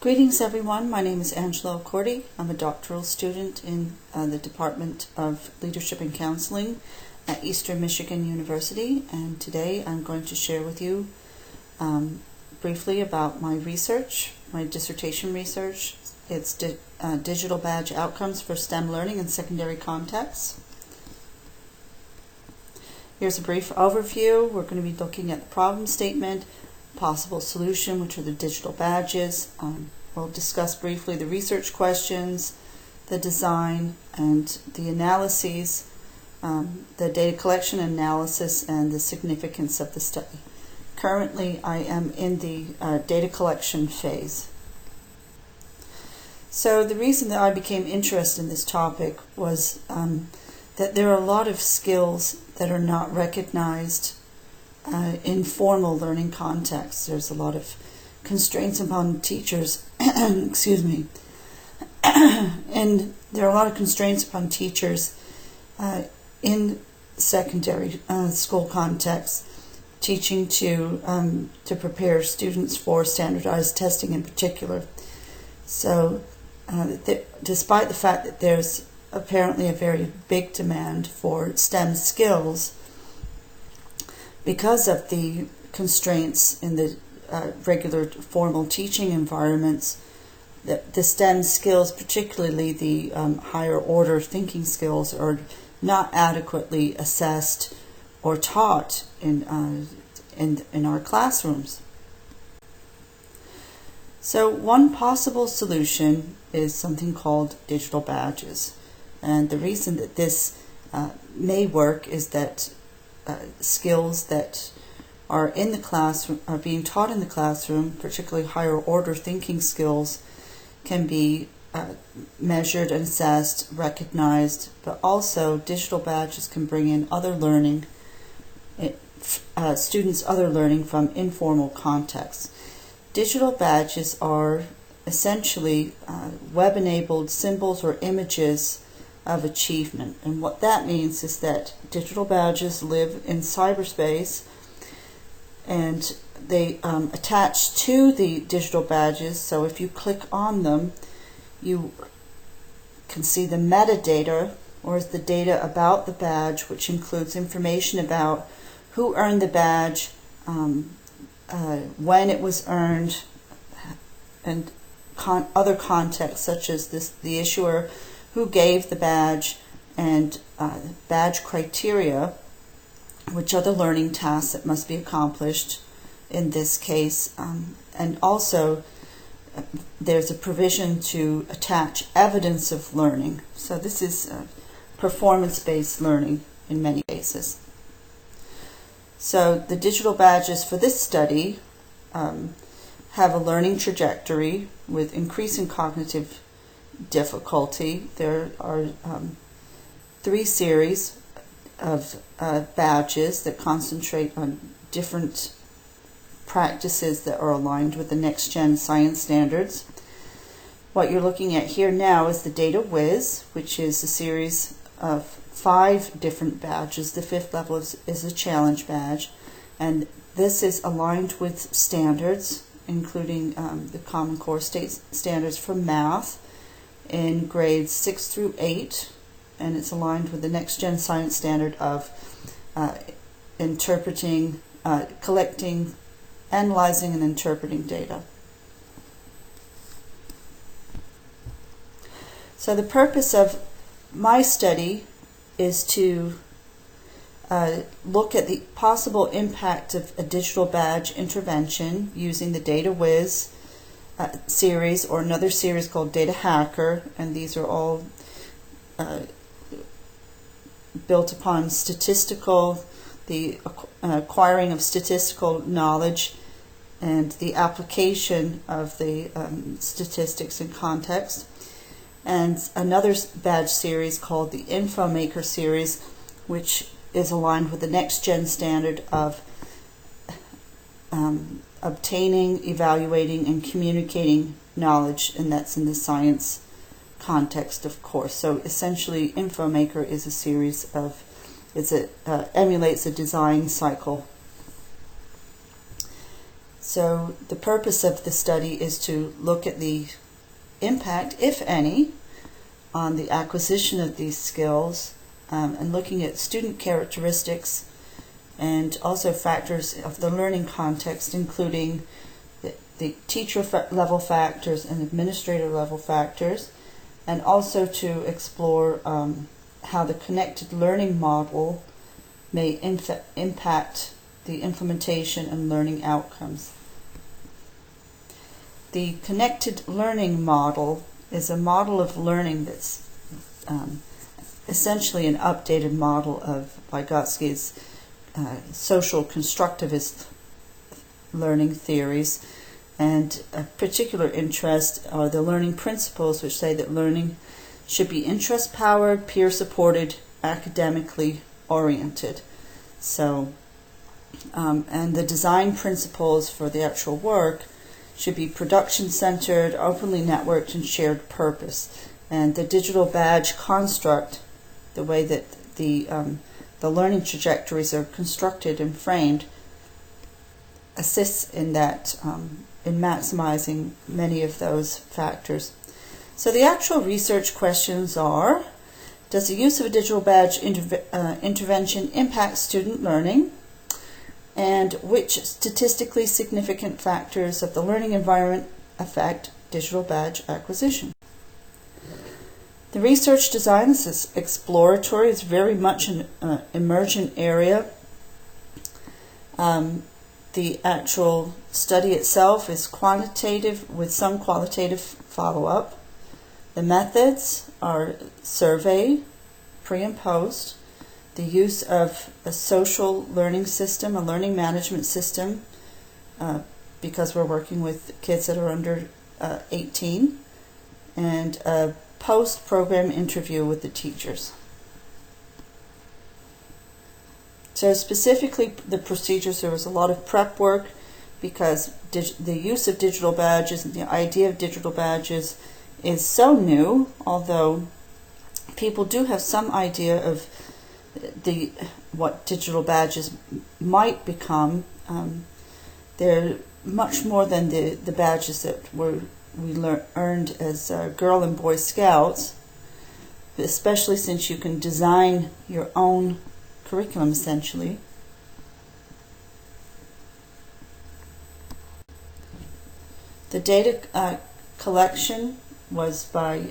Greetings everyone, my name is Angela O'Cordy. I'm a doctoral student in the Department of Leadership and Counseling at Eastern Michigan University, and today I'm going to share with you briefly about my research, my dissertation research. It's digital badge outcomes for STEM learning in secondary contexts. Here's a brief overview. We're going to be looking at the problem statement, possible solution, which are the digital badges. We'll discuss briefly the research questions, the design, and the analyses, the data collection analysis, and the significance of the study. Currently, I am in the data collection phase. So the reason that I became interested in this topic was that there are a lot of skills that are not recognized in formal learning contexts. There's a lot of constraints upon teachers, excuse me, and there are a lot of constraints upon teachers in secondary school contexts, teaching to prepare students for standardized testing in particular. So despite the fact that there's apparently a very big demand for STEM skills, because of the constraints in the regular formal teaching environments, the STEM skills, particularly the higher order thinking skills, are not adequately assessed or taught in our classrooms. So one possible solution is something called digital badges. And the reason that this may work is that skills that are in the classroom, are being taught in the classroom, particularly higher order thinking skills, can be measured and assessed, recognized, but also digital badges can bring in other learning, students' other learning from informal contexts. Digital badges are essentially web-enabled symbols or images of achievement. And what that means is that digital badges live in cyberspace, and they attach to the digital badges. So if you click on them, you can see the metadata, or the data about the badge, which includes information about who earned the badge, when it was earned, and other contexts such as the issuer, who gave the badge, and badge criteria, which are the learning tasks that must be accomplished in this case. And also there's a provision to attach evidence of learning. So this is performance-based learning in many cases. So the digital badges for this study have a learning trajectory with increasing cognitive difficulty. There are 3 series of badges that concentrate on different practices that are aligned with the next-gen science standards. What you're looking at here now is the Data Whiz, which is a series of 5 different badges. The 5th level is a challenge badge, and this is aligned with standards, including the Common Core State Standards for math in grades 6 through 8, and it's aligned with the next-gen science standard of interpreting, collecting, analyzing, and interpreting data. So the purpose of my study is to look at the possible impact of a digital badge intervention using the Data Whiz series, or another series called Data Hacker, and these are all built upon the acquiring of statistical knowledge and the application of the statistics in context. And another badge series called the InfoMaker series, which is aligned with the next-gen standard of obtaining, evaluating, and communicating knowledge, and that's in the science context, of course. So essentially, InfoMaker is a series of, emulates a design cycle. So the purpose of the study is to look at the impact, if any, on the acquisition of these skills, and looking at student characteristics and also factors of the learning context, including the teacher level factors and administrator level factors, and also to explore how the connected learning model may impact the implementation and learning outcomes. The connected learning model is a model of learning that's essentially an updated model of Vygotsky's social constructivist learning theories, and a particular interest are the learning principles, which say that learning should be interest-powered, peer-supported, academically oriented. So, and the design principles for the actual work should be production-centered, openly networked, and shared purpose. And the digital badge construct, the way that the learning trajectories are constructed and framed, assists in that, in maximizing many of those factors. So the actual research questions are: does the use of a digital badge intervention impact student learning? And which statistically significant factors of the learning environment affect digital badge acquisition? The research design is exploratory. It's very much an emergent area. The actual study itself is quantitative with some qualitative follow-up. The methods are survey, pre and post, the use of a social learning system, a learning management system, because we're working with kids that are under 18, and a post-program interview with the teachers. So specifically the procedures, there was a lot of prep work because the use of digital badges and the idea of digital badges is so new, although people do have some idea of what digital badges might become. They're much more than the badges that we earned as Girl and Boy Scouts, especially since you can design your own curriculum essentially. The data collection was by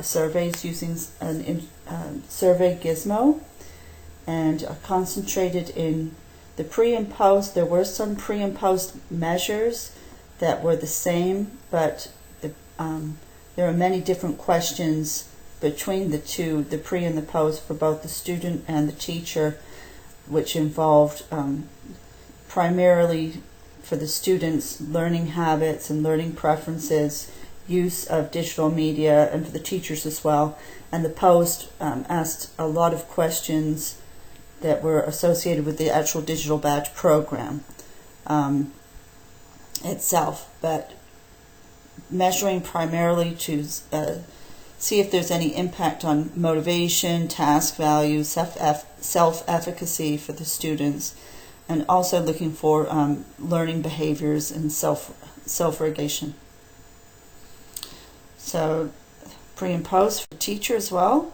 surveys using a survey gizmo, and concentrated in the pre and post. There were some pre and post measures that were the same, but there are many different questions between the two, the pre and the post, for both the student and the teacher, which involved primarily for the students learning habits and learning preferences, use of digital media, and for the teachers as well. And the post asked a lot of questions that were associated with the actual digital badge program itself, but measuring primarily to see if there's any impact on motivation, task value, self-efficacy for the students, and also looking for learning behaviors and self-regulation. So pre and post for teacher as well.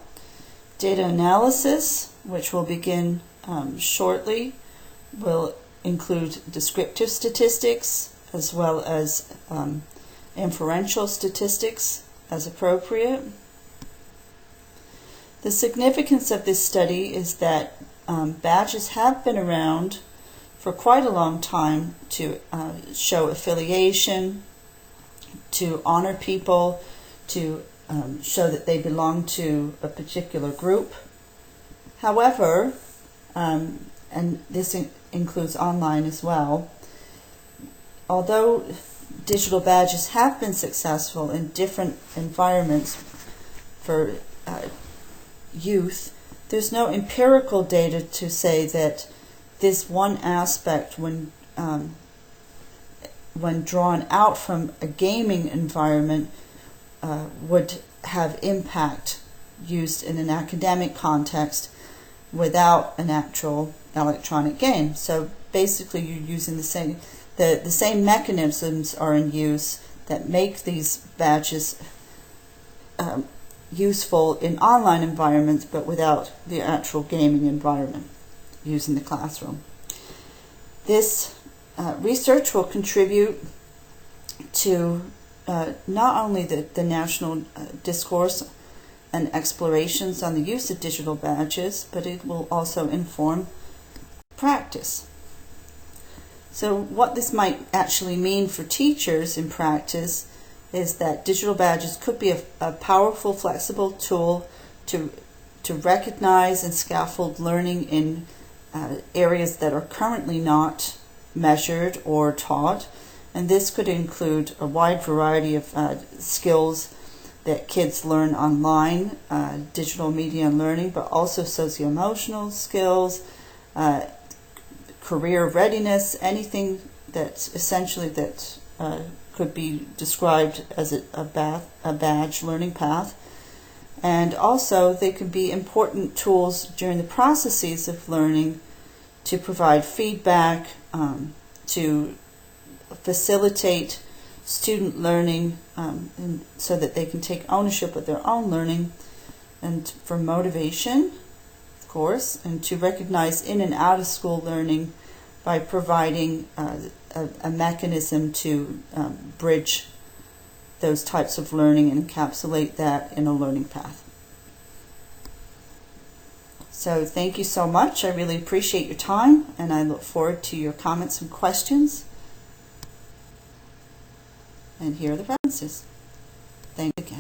Data analysis, which will begin shortly, will include descriptive statistics as well as inferential statistics as appropriate. The significance of this study is that badges have been around for quite a long time to show affiliation, to honor people, to show that they belong to a particular group. However, and this includes online as well, although digital badges have been successful in different environments for youth, there's no empirical data to say that this one aspect, when drawn out from a gaming environment, would have impact used in an academic context without an actual electronic game. So basically you're using the the same mechanisms are in use that make these badges useful in online environments, but without the actual gaming environment used in the classroom. This research will contribute to not only the national discourse and explorations on the use of digital badges, but it will also inform practice. So what this might actually mean for teachers in practice is that digital badges could be a powerful, flexible tool to recognize and scaffold learning in areas that are currently not measured or taught. And this could include a wide variety of skills that kids learn online, digital media and learning, but also socio-emotional skills, career readiness, anything that's essentially that could be described as a badge learning path. And also they can be important tools during the processes of learning to provide feedback, to facilitate student learning, and so that they can take ownership of their own learning, and for motivation, of course, and to recognize in and out of school learning by providing a mechanism to bridge those types of learning and encapsulate that in a learning path. So thank you so much. I really appreciate your time, and I look forward to your comments and questions. And here are the references. Thank you again.